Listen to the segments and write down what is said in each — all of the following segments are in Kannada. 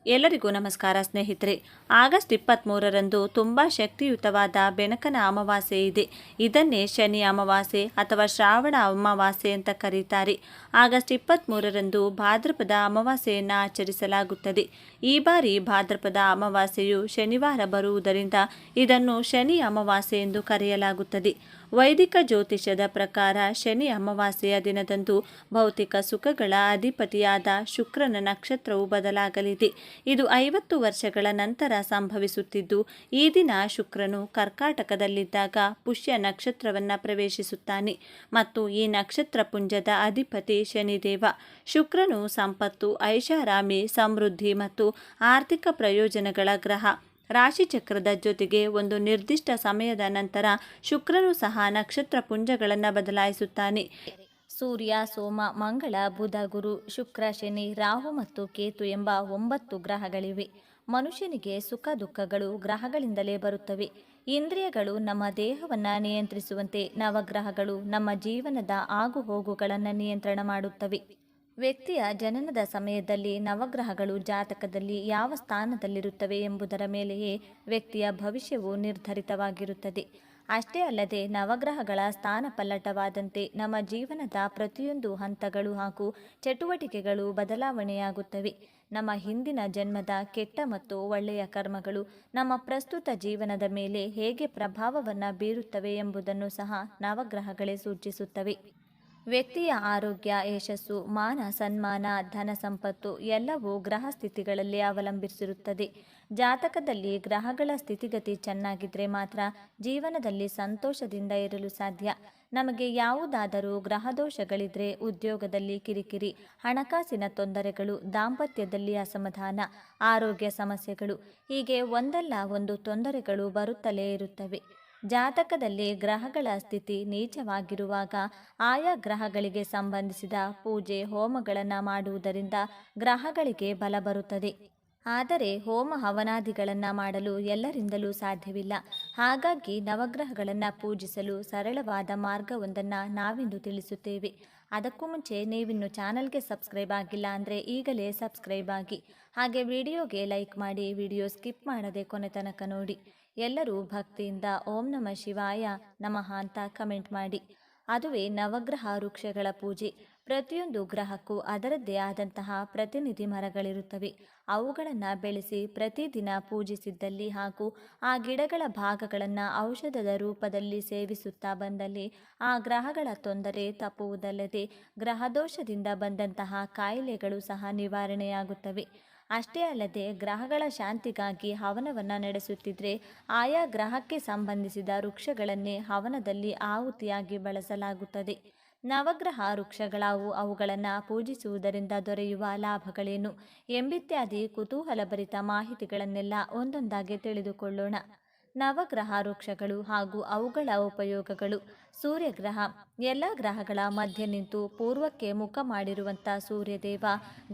ಎಲ್ಲರಿಗೂ ನಮಸ್ಕಾರ ಸ್ನೇಹಿತರೆ. ಆಗಸ್ಟ್ 23ರಂದು ತುಂಬ ಶಕ್ತಿಯುತವಾದ ಬೆನಕನ ಅಮಾವಾಸ್ಯೆ ಇದೆ. ಇದನ್ನೇ ಶನಿ ಅಮಾವಾಸ್ಯೆ ಅಥವಾ ಶ್ರಾವಣ ಅಮಾವಾಸ್ಯೆ ಅಂತ ಕರೀತಾರೆ. ಆಗಸ್ಟ್ 23ರಂದು ಭಾದ್ರಪದ ಅಮಾವಾಸ್ಯೆಯನ್ನು ಆಚರಿಸಲಾಗುತ್ತದೆ. ಈ ಬಾರಿ ಭಾದ್ರಪದ ಅಮಾವಾಸ್ಯೆಯು ಶನಿವಾರ ಬರುವುದರಿಂದ ಇದನ್ನು ಶನಿ ಅಮಾವಾಸ್ಯೆ ಎಂದು ಕರೆಯಲಾಗುತ್ತದೆ. ವೈದಿಕ ಜ್ಯೋತಿಷ್ಯದ ಪ್ರಕಾರ ಶನಿ ಅಮಾವಾಸ್ಯೆಯ ದಿನದಂದು ಭೌತಿಕ ಸುಖಗಳ ಅಧಿಪತಿಯಾದ ಶುಕ್ರನ ನಕ್ಷತ್ರವು ಬದಲಾಗಲಿದೆ. ಇದು 50 ವರ್ಷಗಳ ನಂತರ ಸಂಭವಿಸುತ್ತಿದ್ದು, ಈ ದಿನ ಶುಕ್ರನು ಕರ್ಕಾಟಕದಲ್ಲಿದ್ದಾಗ ಪುಷ್ಯ ನಕ್ಷತ್ರವನ್ನು ಪ್ರವೇಶಿಸುತ್ತಾನೆ ಮತ್ತು ಈ ನಕ್ಷತ್ರ ಪುಂಜದ ಅಧಿಪತಿ ಶನಿದೇವ. ಶುಕ್ರನು ಸಂಪತ್ತು, ಐಷಾರಾಮಿ, ಸಮೃದ್ಧಿ ಮತ್ತು ಆರ್ಥಿಕ ಪ್ರಯೋಜನಗಳ ಗ್ರಹ. ರಾಶಿಚಕ್ರದ ಜೊತೆಗೆ ಒಂದು ನಿರ್ದಿಷ್ಟ ಸಮಯದ ನಂತರ ಶುಕ್ರನು ಸಹ ನಕ್ಷತ್ರ ಪುಂಜಗಳನ್ನು ಬದಲಾಯಿಸುತ್ತಾನೆ. ಸೂರ್ಯ, ಸೋಮ, ಮಂಗಳ, ಬುಧ, ಗುರು, ಶುಕ್ರ, ಶನಿ, ರಾಹು ಮತ್ತು ಕೇತು ಎಂಬ 9 ಗ್ರಹಗಳಿವೆ. ಮನುಷ್ಯನಿಗೆ ಸುಖ ದುಃಖಗಳು ಗ್ರಹಗಳಿಂದಲೇ ಬರುತ್ತವೆ. ಇಂದ್ರಿಯಗಳು ನಮ್ಮ ದೇಹವನ್ನು ನಿಯಂತ್ರಿಸುವಂತೆ ನವಗ್ರಹಗಳು ನಮ್ಮ ಜೀವನದ ಆಗುಹೋಗುಗಳನ್ನು ನಿಯಂತ್ರಣ ಮಾಡುತ್ತವೆ. ವ್ಯಕ್ತಿಯ ಜನನದ ಸಮಯದಲ್ಲಿ ನವಗ್ರಹಗಳು ಜಾತಕದಲ್ಲಿ ಯಾವ ಸ್ಥಾನದಲ್ಲಿರುತ್ತವೆ ಎಂಬುದರ ಮೇಲೆಯೇ ವ್ಯಕ್ತಿಯ ಭವಿಷ್ಯವು ನಿರ್ಧರಿತವಾಗಿರುತ್ತದೆ. ಅಷ್ಟೇ ಅಲ್ಲದೆ ನವಗ್ರಹಗಳ ಸ್ಥಾನ ಪಲ್ಲಟವಾದಂತೆ ನಮ್ಮ ಜೀವನದ ಪ್ರತಿಯೊಂದು ಹಂತಗಳು ಹಾಗೂ ಚಟುವಟಿಕೆಗಳು ಬದಲಾವಣೆಯಾಗುತ್ತವೆ. ನಮ್ಮ ಹಿಂದಿನ ಜನ್ಮದ ಕೆಟ್ಟ ಮತ್ತು ಒಳ್ಳೆಯ ಕರ್ಮಗಳು ನಮ್ಮ ಪ್ರಸ್ತುತ ಜೀವನದ ಮೇಲೆ ಹೇಗೆ ಪ್ರಭಾವವನ್ನು ಬೀರುತ್ತವೆ ಎಂಬುದನ್ನು ಸಹ ನವಗ್ರಹಗಳೇ ಸೂಚಿಸುತ್ತವೆ. ವ್ಯಕ್ತಿಯ ಆರೋಗ್ಯ, ಯಶಸ್ಸು, ಮಾನ ಸನ್ಮಾನ, ಧನ ಸಂಪತ್ತು ಎಲ್ಲವೂ ಗ್ರಹ ಸ್ಥಿತಿಗಳಲ್ಲಿ ಅವಲಂಬಿಸಿರುತ್ತದೆ. ಜಾತಕದಲ್ಲಿ ಗ್ರಹಗಳ ಸ್ಥಿತಿಗತಿ ಚೆನ್ನಾಗಿದ್ದರೆ ಮಾತ್ರ ಜೀವನದಲ್ಲಿ ಸಂತೋಷದಿಂದ ಇರಲು ಸಾಧ್ಯ. ನಮಗೆ ಯಾವುದಾದರೂ ಗ್ರಹದೋಷಗಳಿದ್ರೆ ಉದ್ಯೋಗದಲ್ಲಿ ಕಿರಿಕಿರಿ, ಹಣಕಾಸಿನ ತೊಂದರೆಗಳು, ದಾಂಪತ್ಯದಲ್ಲಿ ಅಸಮಾಧಾನ, ಆರೋಗ್ಯ ಸಮಸ್ಯೆಗಳು ಹೀಗೆ ಒಂದಲ್ಲ ಒಂದು ತೊಂದರೆಗಳು ಬರುತ್ತಲೇ ಇರುತ್ತವೆ. ಜಾತಕದಲ್ಲಿ ಗ್ರಹಗಳ ಸ್ಥಿತಿ ನೀಚವಾಗಿರುವಾಗ ಆಯಾ ಗ್ರಹಗಳಿಗೆ ಸಂಬಂಧಿಸಿದ ಪೂಜೆ ಹೋಮಗಳನ್ನು ಮಾಡುವುದರಿಂದ ಗ್ರಹಗಳಿಗೆ ಬಲ ಬರುತ್ತದೆ. ಆದರೆ ಹೋಮ ಹವನಾದಿಗಳನ್ನು ಮಾಡಲು ಎಲ್ಲರಿಂದಲೂ ಸಾಧ್ಯವಿಲ್ಲ. ಹಾಗಾಗಿ ನವಗ್ರಹಗಳನ್ನು ಪೂಜಿಸಲು ಸರಳವಾದ ಮಾರ್ಗವೊಂದನ್ನು ನಾವಿಂದು ತಿಳಿಸುತ್ತೇವೆ. ಅದಕ್ಕೂ ಮುಂಚೆ ನೀವಿನ್ನು ಚಾನಲ್ಗೆ ಸಬ್ಸ್ಕ್ರೈಬ್ ಆಗಿಲ್ಲ ಅಂದರೆ ಈಗಲೇ ಸಬ್ಸ್ಕ್ರೈಬ್ ಆಗಿ, ಹಾಗೆ ವಿಡಿಯೋಗೆ ಲೈಕ್ ಮಾಡಿ, ವಿಡಿಯೋ ಸ್ಕಿಪ್ ಮಾಡದೆ ಕೊನೆ ತನಕ ನೋಡಿ. ಎಲ್ಲರೂ ಭಕ್ತಿಯಿಂದ ಓಂ ನಮಃ ಶಿವಾಯ ನಮಃ ಅಂತ ಕಮೆಂಟ್ ಮಾಡಿ. ಅದುವೇ ನವಗ್ರಹ ವೃಕ್ಷಗಳ ಪೂಜೆ. ಪ್ರತಿಯೊಂದು ಗ್ರಹಕ್ಕೂ ಅದರದ್ದೇ ಆದಂತಹ ಪ್ರತಿನಿಧಿ ಮರಗಳಿರುತ್ತವೆ. ಅವುಗಳನ್ನು ಬೆಳೆಸಿ ಪ್ರತಿದಿನ ಪೂಜಿಸಿದ್ದಲ್ಲಿ ಹಾಗೂ ಆ ಗಿಡಗಳ ಭಾಗಗಳನ್ನು ಔಷಧದ ರೂಪದಲ್ಲಿ ಸೇವಿಸುತ್ತಾ ಬಂದಲ್ಲಿ ಆ ಗ್ರಹಗಳ ತೊಂದರೆ ತಪ್ಪುವುದಲ್ಲದೆ ಗ್ರಹದೋಷದಿಂದ ಬಂದಂತಹ ಕಾಯಿಲೆಗಳು ಸಹ ನಿವಾರಣೆಯಾಗುತ್ತವೆ. ಅಷ್ಟೇ ಅಲ್ಲದೆ ಗ್ರಹಗಳ ಶಾಂತಿಗಾಗಿ ಹವನವನ್ನು ನಡೆಸುತ್ತಿದ್ದರೆ ಆಯಾ ಗ್ರಹಕ್ಕೆ ಸಂಬಂಧಿಸಿದ ವೃಕ್ಷಗಳನ್ನೇ ಹವನದಲ್ಲಿ ಆಹುತಿಯಾಗಿ ಬಳಸಲಾಗುತ್ತದೆ. ನವಗ್ರಹ ವೃಕ್ಷಗಳಾವು, ಅವುಗಳನ್ನು ಪೂಜಿಸುವುದರಿಂದ ದೊರೆಯುವ ಲಾಭಗಳೇನು ಎಂಬಿತ್ಯಾದಿ ಕುತೂಹಲಭರಿತ ಮಾಹಿತಿಗಳನ್ನೆಲ್ಲ ಒಂದೊಂದಾಗಿ ತಿಳಿದುಕೊಳ್ಳೋಣ. ನವಗ್ರಹ ವೃಕ್ಷಗಳು ಹಾಗೂ ಅವುಗಳ ಉಪಯೋಗಗಳು. ಸೂರ್ಯಗ್ರಹ. ಎಲ್ಲ ಗ್ರಹಗಳ ಮಧ್ಯೆ ನಿಂತು ಪೂರ್ವಕ್ಕೆ ಮುಖ ಮಾಡಿರುವಂಥ ಸೂರ್ಯದೇವ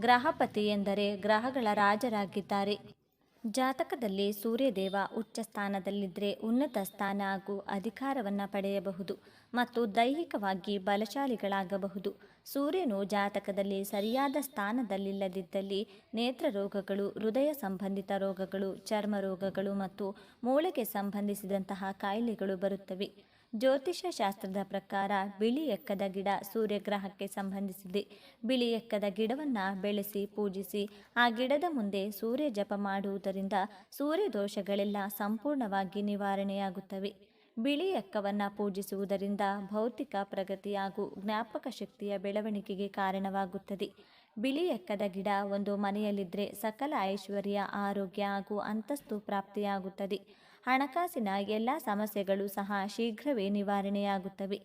ಗ್ರಹಪತಿ ಎಂದರೆ ಗ್ರಹಗಳ ರಾಜರಾಗಿದ್ದಾರೆ. ಜಾತಕದಲ್ಲಿ ಸೂರ್ಯದೇವ ಉಚ್ಚ ಸ್ಥಾನದಲ್ಲಿದ್ದರೆ ಉನ್ನತ ಸ್ಥಾನ ಹಾಗೂ ಅಧಿಕಾರವನ್ನು ಪಡೆಯಬಹುದು ಮತ್ತು ದೈಹಿಕವಾಗಿ ಬಲಶಾಲಿಗಳಾಗಬಹುದು. ಸೂರ್ಯನು ಜಾತಕದಲ್ಲಿ ಸರಿಯಾದ ಸ್ಥಾನದಲ್ಲಿಲ್ಲದಿದ್ದಲ್ಲಿ ನೇತ್ರ ರೋಗಗಳು, ಹೃದಯ ಸಂಬಂಧಿತ ರೋಗಗಳು, ಚರ್ಮ ರೋಗಗಳು ಮತ್ತು ಮೂಳೆಗೆ ಸಂಬಂಧಿಸಿದಂತಹ ಕಾಯಿಲೆಗಳು ಬರುತ್ತವೆ. ಜ್ಯೋತಿಷ್ಯ ಶಾಸ್ತ್ರದ ಪ್ರಕಾರ ಬಿಳಿ ಎಕ್ಕದ ಗಿಡ ಸೂರ್ಯಗ್ರಹಕ್ಕೆ ಸಂಬಂಧಿಸಿದೆ. ಬಿಳಿ ಎಕ್ಕದ ಗಿಡವನ್ನು ಬೆಳೆಸಿ ಪೂಜಿಸಿ ಆ ಗಿಡದ ಮುಂದೆ ಸೂರ್ಯ ಜಪ ಮಾಡುವುದರಿಂದ ಸೂರ್ಯ ದೋಷಗಳೆಲ್ಲ ಸಂಪೂರ್ಣವಾಗಿ ನಿವಾರಣೆಯಾಗುತ್ತವೆ. ಬಿಳಿ ಎಕ್ಕವನ್ನು ಪೂಜಿಸುವುದರಿಂದ ಭೌತಿಕ ಪ್ರಗತಿ ಹಾಗೂ ಜ್ಞಾಪಕ ಶಕ್ತಿಯ ಬೆಳವಣಿಗೆಗೆ ಕಾರಣವಾಗುತ್ತದೆ. ಬಿಳಿ ಎಕ್ಕದ ಗಿಡ ಒಂದು ಮನೆಯಲ್ಲಿದ್ದರೆ ಸಕಲ ಐಶ್ವರ್ಯ, ಆರೋಗ್ಯ ಹಾಗೂ ಅಂತಸ್ತು ಪ್ರಾಪ್ತಿಯಾಗುತ್ತದೆ. ಹಣಕಾಸಿನ ಎಲ್ಲ ಸಮಸ್ಯೆಗಳು ಸಹ ಶೀಘ್ರವೇ ನಿವಾರಣೆಯಾಗುತ್ತವೆ.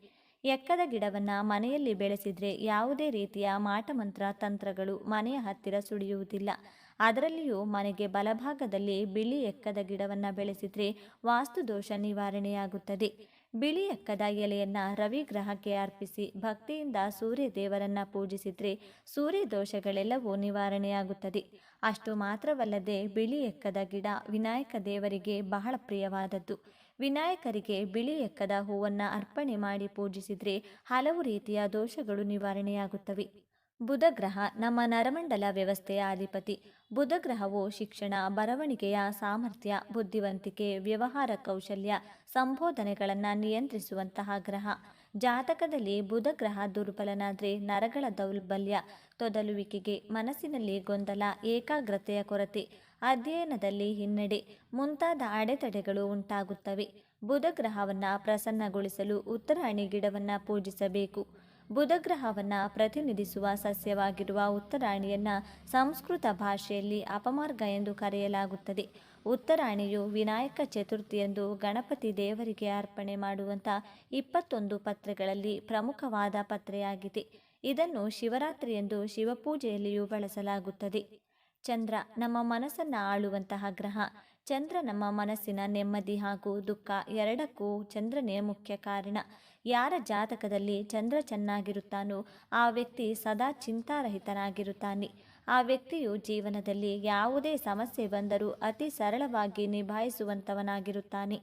ಎಕ್ಕದ ಗಿಡವನ್ನು ಮನೆಯಲ್ಲಿ ಬೆಳೆಸಿದರೆ ಯಾವುದೇ ರೀತಿಯ ಮಾಟಮಂತ್ರ ತಂತ್ರಗಳು ಮನೆಯ ಹತ್ತಿರ ಸುಳಿಯುವುದಿಲ್ಲ. ಅದರಲ್ಲಿಯೂ ಮನೆಗೆ ಬಲಭಾಗದಲ್ಲಿ ಬಿಳಿ ಎಕ್ಕದ ಗಿಡವನ್ನು ಬೆಳೆಸಿದರೆ ವಾಸ್ತುದೋಷ ನಿವಾರಣೆಯಾಗುತ್ತದೆ. ಬಿಳಿ ಎಕ್ಕದ ಎಲೆಯನ್ನು ರವಿ ಗ್ರಹಕ್ಕೆ ಅರ್ಪಿಸಿ ಭಕ್ತಿಯಿಂದ ಸೂರ್ಯ ದೇವರನ್ನು ಪೂಜಿಸಿದರೆ ಸೂರ್ಯ ದೋಷಗಳೆಲ್ಲವೂ ನಿವಾರಣೆಯಾಗುತ್ತದೆ. ಅಷ್ಟು ಮಾತ್ರವಲ್ಲದೆ ಬಿಳಿ ಎಕ್ಕದ ಗಿಡ ವಿನಾಯಕ ದೇವರಿಗೆ ಬಹಳ ಪ್ರಿಯವಾದದ್ದು. ವಿನಾಯಕರಿಗೆ ಬಿಳಿ ಎಕ್ಕದ ಹೂವನ್ನು ಅರ್ಪಣೆ ಮಾಡಿ ಪೂಜಿಸಿದರೆ ಹಲವು ರೀತಿಯ ದೋಷಗಳು ನಿವಾರಣೆಯಾಗುತ್ತವೆ. ಬುಧ ಗ್ರಹ ನಮ್ಮ ನರಮಂಡಲ ವ್ಯವಸ್ಥೆಯ ಅಧಿಪತಿ. ಬುಧ ಗ್ರಹವು ಶಿಕ್ಷಣ, ಬರವಣಿಗೆಯ ಸಾಮರ್ಥ್ಯ, ಬುದ್ಧಿವಂತಿಕೆ, ವ್ಯವಹಾರ ಕೌಶಲ್ಯ, ಸಂಬೋಧನೆಗಳನ್ನು ನಿಯಂತ್ರಿಸುವಂತಹ ಗ್ರಹ. ಜಾತಕದಲ್ಲಿ ಬುಧ ಗ್ರಹ ದುರ್ಬಲನಾದರೆ ನರಗಳ ದೌರ್ಬಲ್ಯ, ತೊದಲುವಿಕೆಗೆ, ಮನಸ್ಸಿನಲ್ಲಿ ಗೊಂದಲ, ಏಕಾಗ್ರತೆಯ ಕೊರತೆ, ಅಧ್ಯಯನದಲ್ಲಿ ಹಿನ್ನಡೆ ಮುಂತಾದ ಅಡೆತಡೆಗಳು ಉಂಟಾಗುತ್ತವೆ. ಬುಧ ಗ್ರಹವನ್ನು ಪ್ರಸನ್ನಗೊಳಿಸಲು ಉತ್ತರಾಣಿ ಗಿಡವನ್ನು ಪೂಜಿಸಬೇಕು. ಬುಧ ಗ್ರಹವನ್ನು ಪ್ರತಿನಿಧಿಸುವ ಸಸ್ಯವಾಗಿರುವ ಉತ್ತರಾಣಿಯನ್ನು ಸಂಸ್ಕೃತ ಭಾಷೆಯಲ್ಲಿ ಅಪಮಾರ್ಗ ಎಂದು ಕರೆಯಲಾಗುತ್ತದೆ. ಉತ್ತರಾಣಿಯು ವಿನಾಯಕ ಚತುರ್ಥಿಯಂದು ಗಣಪತಿ ದೇವರಿಗೆ ಅರ್ಪಣೆ ಮಾಡುವಂಥ 21 ಪತ್ರೆಗಳಲ್ಲಿ ಪ್ರಮುಖವಾದ ಪತ್ರೆಯಾಗಿದೆ. ಇದನ್ನು ಶಿವರಾತ್ರಿ ಎಂದು ಶಿವಪೂಜೆಯಲ್ಲಿಯೂ ಬಳಸಲಾಗುತ್ತದೆ. ಚಂದ್ರ ನಮ್ಮ ಮನಸ್ಸನ್ನು ಆಳುವಂತಹ ಗ್ರಹ. ಚಂದ್ರ ನಮ್ಮ ಮನಸ್ಸಿನ ನೆಮ್ಮದಿ ಹಾಗೂ ದುಃಖ ಎರಡಕ್ಕೂ ಚಂದ್ರನೇ ಮುಖ್ಯ ಕಾರಣ. ಯಾರ ಜಾತಕದಲ್ಲಿ ಚಂದ್ರ ಚೆನ್ನಾಗಿರುತ್ತಾನೋ ಆ ವ್ಯಕ್ತಿ ಸದಾ ಚಿಂತಾರಹಿತನಾಗಿರುತ್ತಾನೆ. ಆ ವ್ಯಕ್ತಿಯು ಜೀವನದಲ್ಲಿ ಯಾವುದೇ ಸಮಸ್ಯೆ ಬಂದರೂ ಅತಿ ಸರಳವಾಗಿ ನಿಭಾಯಿಸುವಂಥವನಾಗಿರುತ್ತಾನೆ.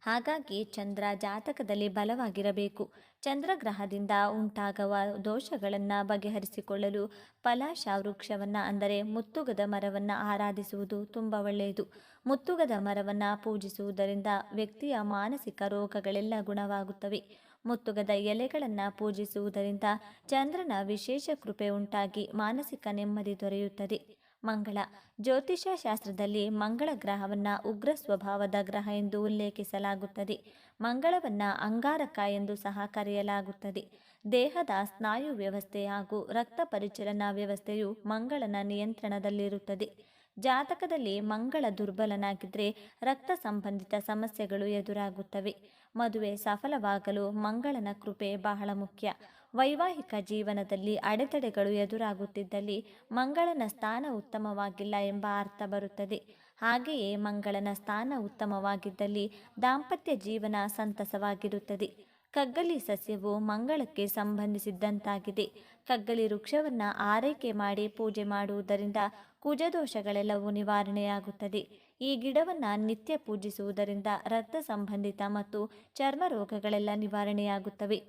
ಹಾಗಾಗಿ ಚಂದ್ರ ಜಾತಕದಲ್ಲಿ ಬಲವಾಗಿರಬೇಕು. ಚಂದ್ರಗ್ರಹದಿಂದ ಉಂಟಾಗುವ ದೋಷಗಳನ್ನು ಬಗೆಹರಿಸಿಕೊಳ್ಳಲು ಪಲಾಶ ವೃಕ್ಷವನ್ನು ಅಂದರೆ ಮುತ್ತುಗದ ಮರವನ್ನು ಆರಾಧಿಸುವುದು ತುಂಬ ಒಳ್ಳೆಯದು. ಮುತ್ತುಗದ ಮರವನ್ನು ಪೂಜಿಸುವುದರಿಂದ ವ್ಯಕ್ತಿಯ ಮಾನಸಿಕ ರೋಗಗಳೆಲ್ಲ ಗುಣವಾಗುತ್ತವೆ. ಮುತ್ತುಗದ ಎಲೆಗಳನ್ನು ಪೂಜಿಸುವುದರಿಂದ ಚಂದ್ರನ ವಿಶೇಷ ಕೃಪೆ ಉಂಟಾಗಿ ಮಾನಸಿಕ ನೆಮ್ಮದಿ ದೊರೆಯುತ್ತದೆ. ಮಂಗಳ ಜ್ಯೋತಿಷ್ಯ ಶಾಸ್ತ್ರದಲ್ಲಿ ಮಂಗಳ ಗ್ರಹವನ್ನು ಉಗ್ರ ಸ್ವಭಾವದ ಗ್ರಹ ಎಂದು ಉಲ್ಲೇಖಿಸಲಾಗುತ್ತದೆ. ಮಂಗಳವನ್ನು ಅಂಗಾರಕ ಎಂದು ಸಹ ಕರೆಯಲಾಗುತ್ತದೆ. ದೇಹದ ಸ್ನಾಯು ವ್ಯವಸ್ಥೆ ಹಾಗೂ ರಕ್ತ ಪರಿಚಲನಾ ವ್ಯವಸ್ಥೆಯು ಮಂಗಳನ ನಿಯಂತ್ರಣದಲ್ಲಿರುತ್ತದೆ. ಜಾತಕದಲ್ಲಿ ಮಂಗಳ ದುರ್ಬಲನಾಗಿದ್ದರೆ ರಕ್ತ ಸಂಬಂಧಿತ ಸಮಸ್ಯೆಗಳು ಎದುರಾಗುತ್ತವೆ. ಮದುವೆ ಸಫಲವಾಗಲು ಮಂಗಳನ ಕೃಪೆ ಬಹಳ ಮುಖ್ಯ. ವೈವಾಹಿಕ ಜೀವನದಲ್ಲಿ ಅಡೆತಡೆಗಳು ಎದುರಾಗುತ್ತಿದ್ದಲ್ಲಿ ಮಂಗಳನ ಸ್ಥಾನ ಉತ್ತಮವಾಗಿಲ್ಲ ಎಂಬ ಅರ್ಥ ಬರುತ್ತದೆ. ಹಾಗೆಯೇ ಮಂಗಳನ ಸ್ಥಾನ ಉತ್ತಮವಾಗಿದ್ದಲ್ಲಿ ದಾಂಪತ್ಯ ಜೀವನ ಸಂತಸವಾಗಿರುತ್ತದೆ. ಕಗ್ಗಲಿ ಸಸ್ಯವು ಮಂಗಳಕ್ಕೆ ಸಂಬಂಧಿಸಿದ್ದಂತಾಗಿದೆ. ಕಗ್ಗಲಿ ವೃಕ್ಷವನ್ನು ಆರೈಕೆ ಮಾಡಿ ಪೂಜೆ ಮಾಡುವುದರಿಂದ ಕುಜದೋಷಗಳೆಲ್ಲವೂ ನಿವಾರಣೆಯಾಗುತ್ತದೆ. ಈ ಗಿಡವನ್ನು ನಿತ್ಯ ಪೂಜಿಸುವುದರಿಂದ ರಕ್ತ ಸಂಬಂಧಿತ ಮತ್ತು ಚರ್ಮ ರೋಗಗಳೆಲ್ಲ ನಿವಾರಣೆಯಾಗುತ್ತವೆ.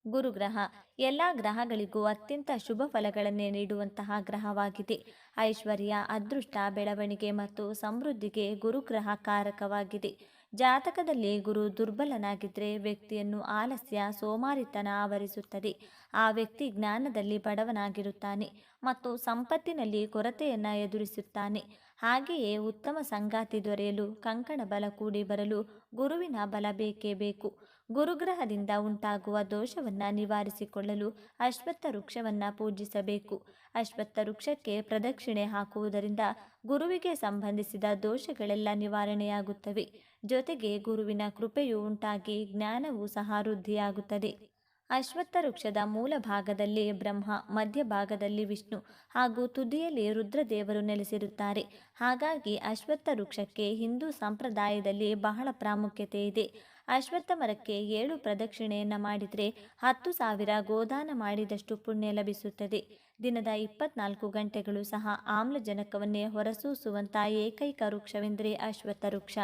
ಗುರುಗ್ರಹ ಎಲ್ಲ ಗ್ರಹಗಳಿಗೂ ಅತ್ಯಂತ ಶುಭ ಫಲಗಳನ್ನೇ ನೀಡುವಂತಹ ಗ್ರಹವಾಗಿದೆ. ಐಶ್ವರ್ಯ, ಅದೃಷ್ಟ, ಬೆಳವಣಿಗೆ ಮತ್ತು ಸಮೃದ್ಧಿಗೆ ಗುರುಗ್ರಹ ಕಾರಕವಾಗಿದೆ. ಜಾತಕದಲ್ಲಿ ಗುರು ದುರ್ಬಲನಾಗಿದ್ದರೆ ವ್ಯಕ್ತಿಯನ್ನು ಆಲಸ್ಯ, ಸೋಮಾರಿತನ ಆವರಿಸುತ್ತದೆ. ಆ ವ್ಯಕ್ತಿ ಜ್ಞಾನದಲ್ಲಿ ಬಡವನಾಗಿರುತ್ತಾನೆ ಮತ್ತು ಸಂಪತ್ತಿನಲ್ಲಿ ಕೊರತೆಯನ್ನು ಎದುರಿಸುತ್ತಾನೆ. ಹಾಗೆಯೇ ಉತ್ತಮ ಸಂಗಾತಿ ದೊರೆಯಲು, ಕಂಕಣ ಬಲ ಕೂಡಿ ಬರಲು ಗುರುವಿನ ಬಲ ಬೇಕೇ ಬೇಕು. ಗುರುಗ್ರಹದಿಂದ ಉಂಟಾಗುವ ದೋಷವನ್ನು ನಿವಾರಿಸಿಕೊಳ್ಳಲು ಅಶ್ವತ್ಥ ವೃಕ್ಷವನ್ನು ಪೂಜಿಸಬೇಕು. ಅಶ್ವತ್ಥ ವೃಕ್ಷಕ್ಕೆ ಪ್ರದಕ್ಷಿಣೆ ಹಾಕುವುದರಿಂದ ಗುರುವಿಗೆ ಸಂಬಂಧಿಸಿದ ದೋಷಗಳೆಲ್ಲ ನಿವಾರಣೆಯಾಗುತ್ತವೆ. ಜೊತೆಗೆ ಗುರುವಿನ ಕೃಪೆಯೂ ಉಂಟಾಗಿ ಜ್ಞಾನವೂ ಸಹ ವೃದ್ಧಿಯಾಗುತ್ತದೆ. ಅಶ್ವತ್ಥ ವೃಕ್ಷದ ಮೂಲ ಭಾಗದಲ್ಲಿ ಬ್ರಹ್ಮ, ಮಧ್ಯಭಾಗದಲ್ಲಿ ವಿಷ್ಣು ಹಾಗೂ ತುದಿಯಲ್ಲಿ ರುದ್ರದೇವರು ನೆಲೆಸಿರುತ್ತಾರೆ. ಹಾಗಾಗಿ ಅಶ್ವತ್ಥ ವೃಕ್ಷಕ್ಕೆ ಹಿಂದೂ ಸಂಪ್ರದಾಯದಲ್ಲಿ ಬಹಳ ಪ್ರಾಮುಖ್ಯತೆ ಇದೆ. ಅಶ್ವತ್ಥ ಮರಕ್ಕೆ 7 ಪ್ರದಕ್ಷಿಣೆಯನ್ನು ಮಾಡಿದರೆ 10,000 ಗೋದಾನ ಮಾಡಿದಷ್ಟು ಪುಣ್ಯ ಲಭಿಸುತ್ತದೆ. ದಿನದ 24 ಗಂಟೆಗಳು ಸಹ ಆಮ್ಲಜನಕವನ್ನೇ ಹೊರಸೂಸುವಂಥ ಏಕೈಕ ವೃಕ್ಷವೆಂದರೆ ಅಶ್ವತ್ಥ ವೃಕ್ಷ.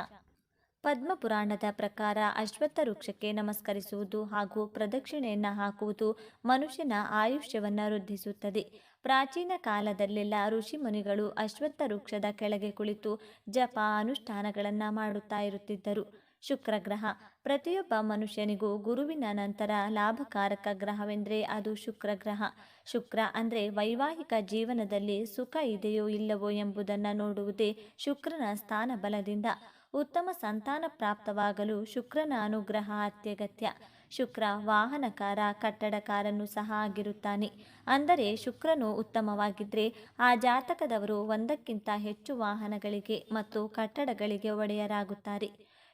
ಪದ್ಮಪುರಾಣದ ಪ್ರಕಾರ ಅಶ್ವತ್ಥ ವೃಕ್ಷಕ್ಕೆ ನಮಸ್ಕರಿಸುವುದು ಹಾಗೂ ಪ್ರದಕ್ಷಿಣೆಯನ್ನು ಹಾಕುವುದು ಮನುಷ್ಯನ ಆಯುಷ್ಯವನ್ನು ವೃದ್ಧಿಸುತ್ತದೆ. ಪ್ರಾಚೀನ ಕಾಲದಲ್ಲೆಲ್ಲ ಋಷಿಮುನಿಗಳು ಅಶ್ವತ್ಥ ವೃಕ್ಷದ ಕೆಳಗೆ ಕುಳಿತು ಜಪ ಅನುಷ್ಠಾನಗಳನ್ನು ಮಾಡುತ್ತಾ ಇರುತ್ತಿದ್ದರು. ಶುಕ್ರಗ್ರಹ ಪ್ರತಿಯೊಬ್ಬ ಮನುಷ್ಯನಿಗೂ ಗುರುವಿನ ನಂತರ ಲಾಭಕಾರಕ ಗ್ರಹವೆಂದರೆ ಅದು ಶುಕ್ರಗ್ರಹ. ಶುಕ್ರ ಅಂದರೆ ವೈವಾಹಿಕ ಜೀವನದಲ್ಲಿ ಸುಖ ಇದೆಯೋ ಇಲ್ಲವೋ ಎಂಬುದನ್ನು ನೋಡುವುದೇ ಶುಕ್ರನ ಸ್ಥಾನ ಬಲದಿಂದ. ಉತ್ತಮ ಸಂತಾನ ಪ್ರಾಪ್ತವಾಗಲು ಶುಕ್ರನ ಅನುಗ್ರಹ ಅತ್ಯಗತ್ಯ. ಶುಕ್ರ ವಾಹನಕಾರ, ಕಟ್ಟಡಕಾರನು ಸಹ ಆಗಿರುತ್ತಾನೆ. ಅಂದರೆ ಶುಕ್ರನು ಉತ್ತಮವಾಗಿದ್ದರೆ ಆ ಜಾತಕದವರು ಒಂದಕ್ಕಿಂತ ಹೆಚ್ಚು ವಾಹನಗಳಿಗೆ ಮತ್ತು ಕಟ್ಟಡಗಳಿಗೆ ಒಡೆಯರಾಗುತ್ತಾರೆ.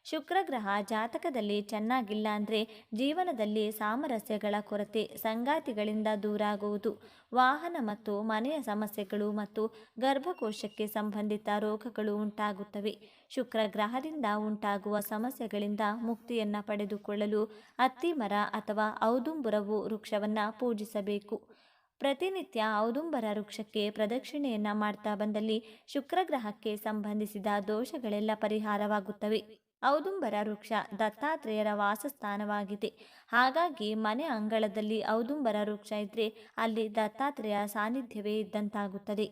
ಶುಕ್ರಗ್ರಹ ಜಾತಕದಲ್ಲಿ ಚೆನ್ನಾಗಿಲ್ಲ ಅಂದರೆ ಜೀವನದಲ್ಲಿ ಸಾಮರಸ್ಯಗಳ ಕೊರತೆ, ಸಂಗಾತಿಗಳಿಂದ ದೂರಾಗುವುದು, ವಾಹನ ಮತ್ತು ಮನೆಯ ಸಮಸ್ಯೆಗಳು ಮತ್ತು ಗರ್ಭಕೋಶಕ್ಕೆ ಸಂಬಂಧಿತ ರೋಗಗಳು ಉಂಟಾಗುತ್ತವೆ. ಶುಕ್ರಗ್ರಹದಿಂದ ಉಂಟಾಗುವ ಸಮಸ್ಯೆಗಳಿಂದ ಮುಕ್ತಿಯನ್ನು ಪಡೆದುಕೊಳ್ಳಲು ಅತ್ತಿಮರ ಅಥವಾ ಔದುಂಬುರವು ವೃಕ್ಷವನ್ನು ಪೂಜಿಸಬೇಕು. ಪ್ರತಿನಿತ್ಯ ಔದುಂಬರ ವೃಕ್ಷಕ್ಕೆ ಪ್ರದಕ್ಷಿಣೆಯನ್ನ ಮಾಡ್ತಾ ಬಂದಲ್ಲಿ ಶುಕ್ರ ಗ್ರಹಕ್ಕೆ ಸಂಬಂಧಿಸಿದ ದೋಷಗಳೆಲ್ಲ ಪರಿಹಾರವಾಗುತ್ತವೆ. ಔದುಂಬರ ವೃಕ್ಷ ದತ್ತಾತ್ರೇಯರ ವಾಸಸ್ಥಾನವಾಗಿದೆ. ಹಾಗಾಗಿ ಮನೆ ಅಂಗಳದಲ್ಲಿ ಔದುಂಬರ ವೃಕ್ಷ ಇದ್ರೆ ಅಲ್ಲಿ ದತ್ತಾತ್ರೇಯ ಸಾನ್ನಿಧ್ಯವೇ ಇದ್ದಂತಾಗುತ್ತದೆ.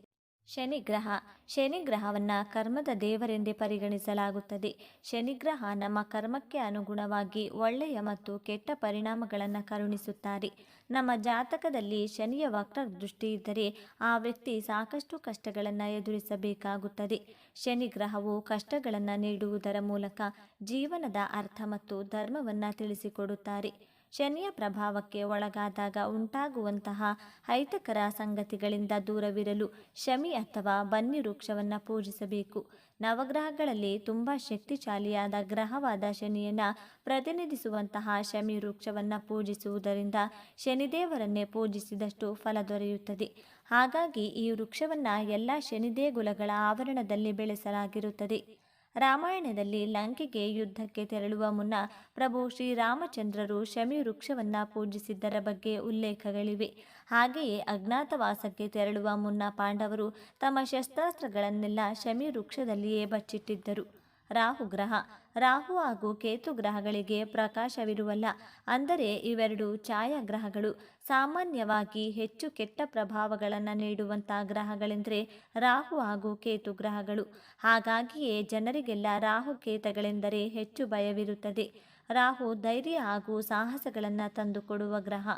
ಶನಿಗ್ರಹ ಶನಿಗ್ರಹವನ್ನು ಕರ್ಮದ ದೇವರೆಂದೇ ಪರಿಗಣಿಸಲಾಗುತ್ತದೆ. ಶನಿಗ್ರಹ ನಮ್ಮ ಕರ್ಮಕ್ಕೆ ಅನುಗುಣವಾಗಿ ಒಳ್ಳೆಯ ಮತ್ತು ಕೆಟ್ಟ ಪರಿಣಾಮಗಳನ್ನು ಕರುಣಿಸುತ್ತಾರೆ. ನಮ್ಮ ಜಾತಕದಲ್ಲಿ ಶನಿಯ ವಕ್ರ ದೃಷ್ಟಿ ಇದ್ದರೆ ಆ ವ್ಯಕ್ತಿ ಸಾಕಷ್ಟು ಕಷ್ಟಗಳನ್ನು ಎದುರಿಸಬೇಕಾಗುತ್ತದೆ. ಶನಿಗ್ರಹವು ಕಷ್ಟಗಳನ್ನು ನೀಡುವುದರ ಮೂಲಕ ಜೀವನದ ಅರ್ಥ ಮತ್ತು ಧರ್ಮವನ್ನು ತಿಳಿಸಿಕೊಡುತ್ತಾರೆ. ಶನಿಯ ಪ್ರಭಾವಕ್ಕೆ ಒಳಗಾದಾಗ ಉಂಟಾಗುವಂತಹ ಅಹಿತಕರ ಸಂಗತಿಗಳಿಂದ ದೂರವಿರಲು ಶಮಿ ಅಥವಾ ಬನ್ನಿ ವೃಕ್ಷವನ್ನು ಪೂಜಿಸಬೇಕು. ನವಗ್ರಹಗಳಲ್ಲಿ ತುಂಬ ಶಕ್ತಿಶಾಲಿಯಾದ ಗ್ರಹವಾದ ಶನಿಯನ್ನು ಪ್ರತಿನಿಧಿಸುವಂತಹ ಶಮಿ ವೃಕ್ಷವನ್ನು ಪೂಜಿಸುವುದರಿಂದ ಶನಿದೇವರನ್ನೇ ಪೂಜಿಸಿದಷ್ಟು ಫಲ ದೊರೆಯುತ್ತದೆ. ಹಾಗಾಗಿ ಈ ವೃಕ್ಷವನ್ನು ಎಲ್ಲ ಶನಿದೇಗುಲಗಳ ಆವರಣದಲ್ಲಿ ಬೆಳೆಸಲಾಗಿರುತ್ತದೆ. ರಾಮಾಯಣದಲ್ಲಿ ಲಂಕೆಗೆ ಯುದ್ಧಕ್ಕೆ ತೆರಳುವ ಮುನ್ನ ಪ್ರಭು ಶ್ರೀರಾಮಚಂದ್ರರು ಶಮಿ ವೃಕ್ಷವನ್ನು ಪೂಜಿಸಿದ್ದರ ಬಗ್ಗೆ ಉಲ್ಲೇಖಗಳಿವೆ. ಹಾಗೆಯೇ ಅಜ್ಞಾತವಾಸಕ್ಕೆ ತೆರಳುವ ಮುನ್ನ ಪಾಂಡವರು ತಮ್ಮ ಶಸ್ತ್ರಾಸ್ತ್ರಗಳನ್ನೆಲ್ಲ ಶಮಿ ವೃಕ್ಷದಲ್ಲಿಯೇ ಬಚ್ಚಿಟ್ಟಿದ್ದರು. ರಾಹುಗ್ರಹ ರಾಹು ಹಾಗೂ ಕೇತು ಗ್ರಹಗಳಿಗೆ ಪ್ರಕಾಶವಿರುವಲ್ಲ. ಅಂದರೆ ಇವೆರಡು ಛಾಯಾಗ್ರಹಗಳು. ಸಾಮಾನ್ಯವಾಗಿ ಹೆಚ್ಚು ಕೆಟ್ಟ ಪ್ರಭಾವಗಳನ್ನು ನೀಡುವಂಥ ಗ್ರಹಗಳೆಂದರೆ ರಾಹು ಹಾಗೂ ಕೇತು ಗ್ರಹಗಳು. ಹಾಗಾಗಿಯೇ ಜನರಿಗೆಲ್ಲ ರಾಹುಕೇತಗಳೆಂದರೆ ಹೆಚ್ಚು ಭಯವಿರುತ್ತದೆ. ರಾಹು ಧೈರ್ಯ ಹಾಗೂ ಸಾಹಸಗಳನ್ನು ತಂದುಕೊಡುವ ಗ್ರಹ.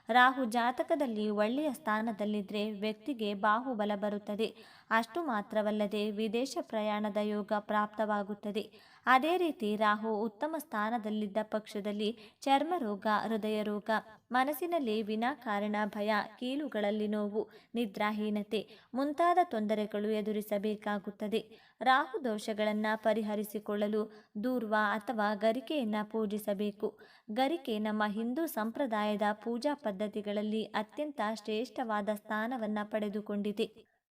ರಾಹು ಜಾತಕದಲ್ಲಿ ಒಳ್ಳೆಯ ಸ್ಥಾನದಲ್ಲಿದ್ದರೆ ವ್ಯಕ್ತಿಗೆ ಬಾಹುಬಲ ಬರುತ್ತದೆ. ಅಷ್ಟು ಮಾತ್ರವಲ್ಲದೆ ವಿದೇಶ ಪ್ರಯಾಣದ ಯೋಗ ಪ್ರಾಪ್ತವಾಗುತ್ತದೆ. ಅದೇ ರೀತಿ ರಾಹು ಉತ್ತಮ ಸ್ಥಾನದಲ್ಲಿದ್ದ ಪಕ್ಷದಲ್ಲಿ ಚರ್ಮರೋಗ, ಹೃದಯ ರೋಗ, ಮನಸ್ಸಿನಲ್ಲಿ ವಿನಾಕಾರಣ ಭಯ, ಕೀಲುಗಳಲ್ಲಿ ನೋವು, ನಿದ್ರಾಹೀನತೆ ಮುಂತಾದ ತೊಂದರೆಗಳು ಎದುರಿಸಬೇಕಾಗುತ್ತದೆ. ರಾಹು ದೋಷಗಳನ್ನು ಪರಿಹರಿಸಿಕೊಳ್ಳಲು ದೂರ್ವ ಅಥವಾ ಗರಿಕೆಯನ್ನು ಪೂಜಿಸಬೇಕು. ಗರಿಕೆ ನಮ್ಮ ಹಿಂದೂ ಸಂಪ್ರದಾಯದ ಪೂಜಾ ಪದ್ಧತಿಗಳಲ್ಲಿ ಅತ್ಯಂತ ಶ್ರೇಷ್ಠವಾದ ಸ್ಥಾನವನ್ನು ಪಡೆದುಕೊಂಡಿದೆ.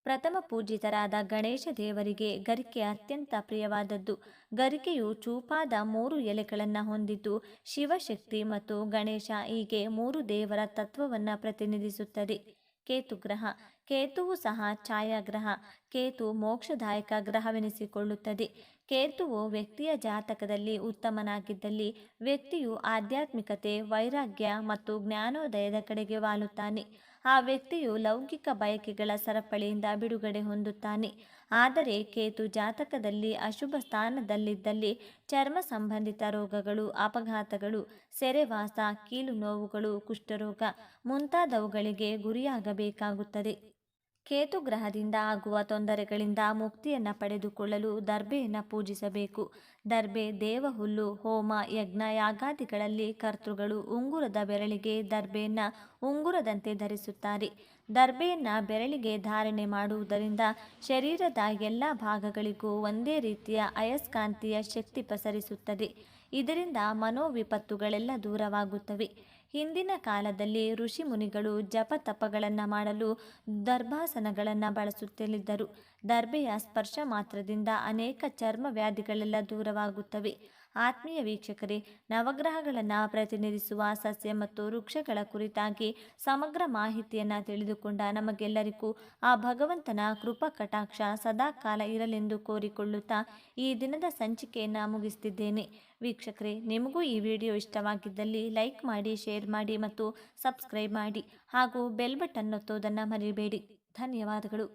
ಪ್ರಥಮ ಪೂಜಿತರಾದ ಗಣೇಶ ದೇವರಿಗೆ ಗರಿಕೆ ಅತ್ಯಂತ ಪ್ರಿಯವಾದದ್ದು. ಗರಿಕೆಯು ಚೂಪಾದ 3 ಎಲೆಗಳನ್ನು ಹೊಂದಿದ್ದು ಶಿವಶಕ್ತಿ ಮತ್ತು ಗಣೇಶ ಹೀಗೆ 3 ದೇವರ ತತ್ವವನ್ನು ಪ್ರತಿನಿಧಿಸುತ್ತದೆ. ಕೇತುಗ್ರಹ ಕೇತುವು ಸಹ ಛಾಯಾಗ್ರಹ. ಕೇತು ಮೋಕ್ಷದಾಯಕ ಗ್ರಹವೆನಿಸಿಕೊಳ್ಳುತ್ತದೆ. ಕೇತುವು ವ್ಯಕ್ತಿಯ ಜಾತಕದಲ್ಲಿ ಉತ್ತಮನಾಗಿದ್ದಲ್ಲಿ ವ್ಯಕ್ತಿಯು ಆಧ್ಯಾತ್ಮಿಕತೆ, ವೈರಾಗ್ಯ ಮತ್ತು ಜ್ಞಾನೋದಯದ ಕಡೆಗೆ ವಾಲುತ್ತಾನೆ. ಆ ವ್ಯಕ್ತಿಯು ಲೌಕಿಕ ಬಯಕೆಗಳ ಸರಪಳಿಯಿಂದ ಬಿಡುಗಡೆ ಹೊಂದುತ್ತಾನೆ. ಆದರೆ ಕೇತು ಜಾತಕದಲ್ಲಿ ಅಶುಭ ಸ್ಥಾನದಲ್ಲಿದ್ದಲ್ಲಿ ಚರ್ಮ ಸಂಬಂಧಿತ ರೋಗಗಳು, ಅಪಘಾತಗಳು, ಸೆರೆವಾಸ, ಕೀಲು ನೋವುಗಳು, ಕುಷ್ಠರೋಗ ಮುಂತಾದವುಗಳಿಗೆ ಗುರಿಯಾಗಬೇಕಾಗುತ್ತದೆ. ಕೇತು ಗ್ರಹದಿಂದ ಆಗುವ ತೊಂದರೆಗಳಿಂದ ಮುಕ್ತಿಯನ್ನು ಪಡೆದುಕೊಳ್ಳಲು ದರ್ಬೆಯನ್ನು ಪೂಜಿಸಬೇಕು. ದರ್ಬೆ ದೇವಹುಲ್ಲು. ಹೋಮ, ಯಜ್ಞ, ಯಾಗಾದಿಗಳಲ್ಲಿ ಕರ್ತೃಗಳು ಉಂಗುರದ ಬೆರಳಿಗೆ ದರ್ಬೆಯನ್ನು ಉಂಗುರದಂತೆ ಧರಿಸುತ್ತಾರೆ. ದರ್ಬೆಯನ್ನು ಬೆರಳಿಗೆ ಧಾರಣೆ ಮಾಡುವುದರಿಂದ ಶರೀರದ ಎಲ್ಲ ಭಾಗಗಳಿಗೂ ಒಂದೇ ರೀತಿಯ ಅಯಸ್ಕಾಂತೀಯ ಶಕ್ತಿ ಪಸರಿಸುತ್ತದೆ. ಇದರಿಂದ ಮನೋವಿಪತ್ತುಗಳೆಲ್ಲ ದೂರವಾಗುತ್ತವೆ. ಹಿಂದಿನ ಕಾಲದಲ್ಲಿ ಋಷಿ ಮುನಿಗಳು ಜಪ ತಪಗಳನ್ನು ಮಾಡಲು ದರ್ಭಾಸನಗಳನ್ನು ಬಳಸುತ್ತಲಿದ್ದರು. ದರ್ಬೆಯ ಸ್ಪರ್ಶ ಮಾತ್ರದಿಂದ ಅನೇಕ ಚರ್ಮ ವ್ಯಾಧಿಗಳೆಲ್ಲ ದೂರವಾಗುತ್ತವೆ. ಆತ್ಮೀಯ ವೀಕ್ಷಕರೇ, ನವಗ್ರಹಗಳನ್ನು ಪ್ರತಿನಿಧಿಸುವ ಸಸ್ಯ ಮತ್ತು ವೃಕ್ಷಗಳ ಕುರಿತಾಗಿ ಸಮಗ್ರ ಮಾಹಿತಿಯನ್ನು ತಿಳಿದುಕೊಂಡ ನಮಗೆಲ್ಲರಿಗೂ ಆ ಭಗವಂತನ ಕೃಪಾ ಕಟಾಕ್ಷ ಸದಾಕಾಲ ಇರಲೆಂದು ಕೋರಿಕೊಳ್ಳುತ್ತಾ ಈ ದಿನದ ಸಂಚಿಕೆಯನ್ನು ಮುಗಿಸ್ತಿದ್ದೇನೆ. ವೀಕ್ಷಕರೇ, ನಿಮಗೂ ಈ ವಿಡಿಯೋ ಇಷ್ಟವಾಗಿದ್ದಲ್ಲಿ ಲೈಕ್ ಮಾಡಿ, ಶೇರ್ ಮಾಡಿ ಮತ್ತು ಸಬ್ಸ್ಕ್ರೈಬ್ ಮಾಡಿ ಹಾಗೂ ಬೆಲ್ ಬಟನ್ ಒತ್ತೋದನ್ನು ಮರಿಬೇಡಿ. ಧನ್ಯವಾದಗಳು.